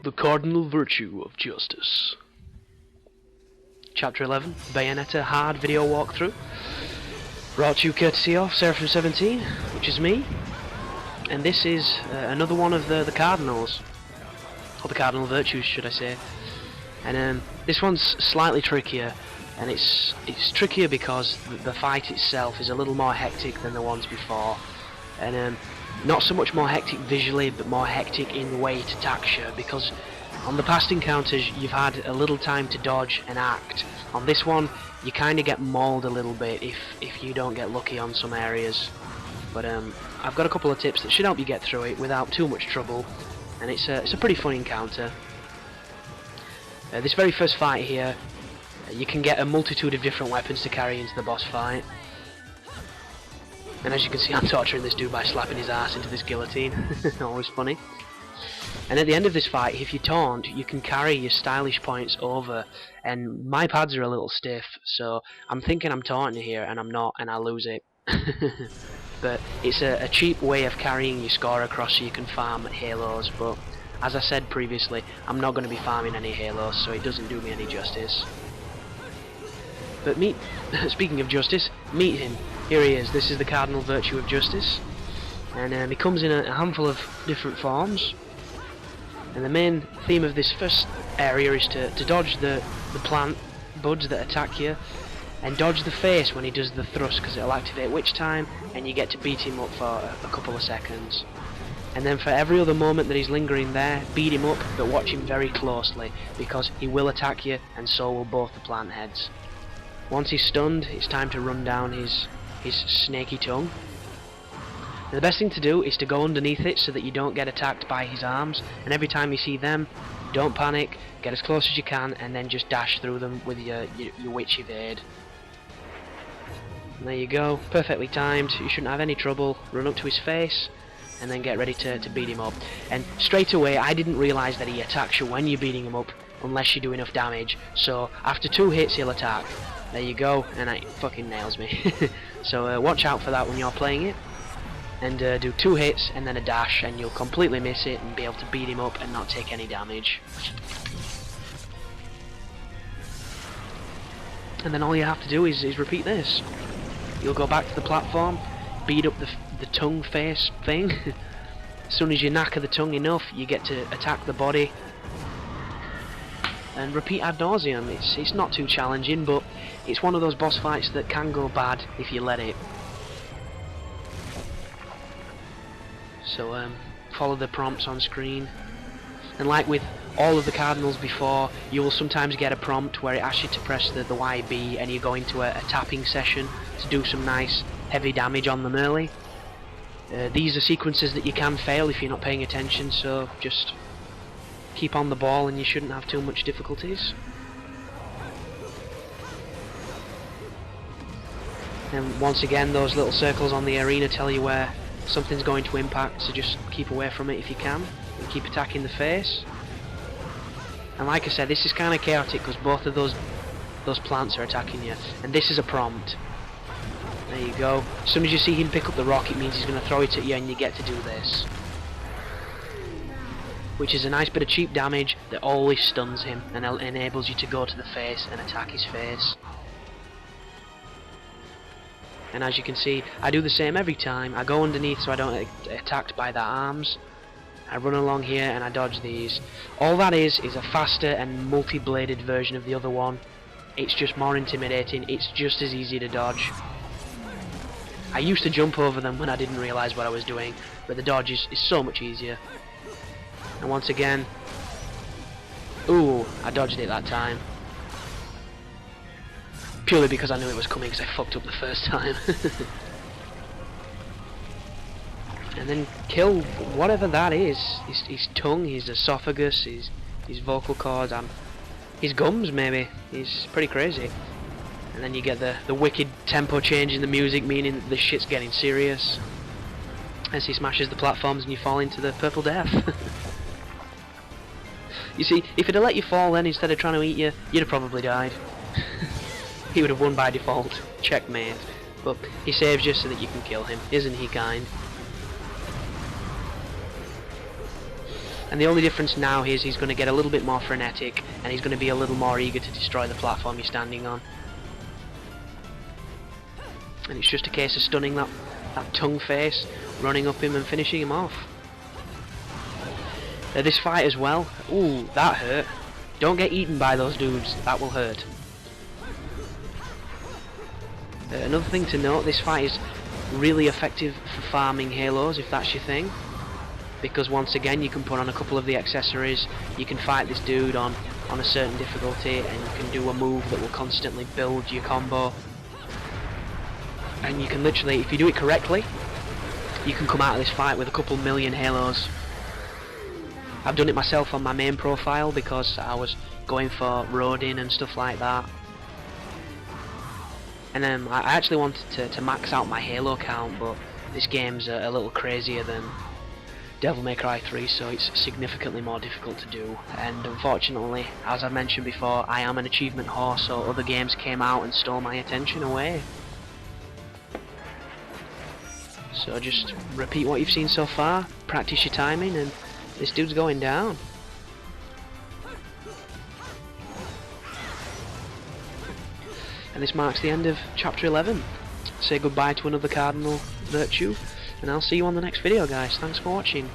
The Cardinal Virtue of Justice. Chapter 11, Bayonetta hard video walkthrough. Brought to you courtesy of Seraphim17, which is me. And this is another one of the Cardinals. Or the Cardinal Virtues, should I say. And this one's slightly trickier. And it's trickier because the fight itself is a little more hectic than the ones before. And not so much more hectic visually, but more hectic in weight texture, because on the past encounters you've had a little time to dodge and act. On this one you kind of get mauled a little bit if you don't get lucky on some areas. But I've got a couple of tips that should help you get through it without too much trouble, and it's a pretty fun encounter. This very first fight here, you can get a multitude of different weapons to carry into the boss fight. And as you can see, I'm torturing this dude by slapping his ass into this guillotine. Always funny. And at the end of this fight, if you taunt, you can carry your stylish points over. And my pads are a little stiff, so I'm thinking I'm taunting here, and I'm not, and I lose it. But it's a cheap way of carrying your score across so you can farm halos. But as I said previously, I'm not going to be farming any halos, so it doesn't do me any justice. But speaking of justice, meet him. Here he is. This is the Cardinal Virtue of Justice, and he comes in a handful of different forms. And the main theme of this first area is to dodge the plant buds that attack you, and dodge the face when he does the thrust, because it'll activate witch time, and you get to beat him up for a couple of seconds. And then for every other moment that he's lingering there, beat him up, but watch him very closely, because he will attack you, and so will both the plant heads. Once he's stunned, it's time to run down his snaky tongue. And the best thing to do is to go underneath it so that you don't get attacked by his arms, and every time you see them, don't panic, get as close as you can, and then just dash through them with your witch evade. And there you go, perfectly timed, you shouldn't have any trouble. Run up to his face and then get ready to beat him up. And straight away, I didn't realise that he attacks you when you're beating him up unless you do enough damage, so after 2 hits he'll attack. There you go, and it fucking nails me. So watch out for that when you're playing it, and do 2 hits and then a dash, and you'll completely miss it and be able to beat him up and not take any damage. And then all you have to do is repeat this. You'll go back to the platform, beat up the tongue face thing. As soon as you knacker the tongue enough, you get to attack the body, and repeat ad nauseum. It's not too challenging, but it's one of those boss fights that can go bad if you let it. So follow the prompts on screen, and like with all of the Cardinals before, you will sometimes get a prompt where it asks you to press the YB, and you go into a tapping session to do some nice heavy damage on them early. These are sequences that you can fail if you're not paying attention, so just keep on the ball and you shouldn't have too much difficulties. And once again, those little circles on the arena tell you where something's going to impact, so just keep away from it if you can, and keep attacking the face. And like I said, this is kind of chaotic because both of those plants are attacking you, and this is a prompt. There you go. As soon as you see him pick up the rock, it means he's going to throw it at you, and you get to do this, which is a nice bit of cheap damage that always stuns him and enables you to go to the face and attack his face. And as you can see, I do the same every time. I go underneath so I don't get attacked by the arms. I run along here and I dodge these. All that is a faster and multi-bladed version of the other one. It's just more intimidating, it's just as easy to dodge. I used to jump over them when I didn't realise what I was doing, but the dodge is so much easier. And once again, ooh, I dodged it that time. Purely because I knew it was coming, because I fucked up the first time. And then kill whatever that is. His tongue, his esophagus, his vocal cords, his gums maybe. He's pretty crazy. And then you get the wicked tempo change in the music, meaning the shit's getting serious, as he smashes the platforms and you fall into the purple death. You see, if it had let you fall then instead of trying to eat you, you'd have probably died. He would have won by default. Checkmate. But he saves you so that you can kill him. Isn't he kind? And the only difference now is he's going to get a little bit more frenetic, and he's going to be a little more eager to destroy the platform you're standing on. And it's just a case of stunning that tongue face, running up him and finishing him off. This fight as well, ooh, that hurt. Don't get eaten by those dudes, that will hurt. Another thing to note, this fight is really effective for farming halos if that's your thing, because once again you can put on a couple of the accessories, you can fight this dude on a certain difficulty, and you can do a move that will constantly build your combo, and you can literally, if you do it correctly, you can come out of this fight with a couple million halos. I've done it myself on my main profile because I was going for roading and stuff like that. And I actually wanted to max out my halo count, but this game's a little crazier than Devil May Cry 3, so it's significantly more difficult to do. And unfortunately, as I mentioned before, I am an achievement whore, so other games came out and stole my attention away. So just repeat what you've seen so far, practice your timing, and this dude's going down. And this marks the end of chapter 11. Say goodbye to another Cardinal virtue, and I'll see you on the next video, guys. Thanks for watching.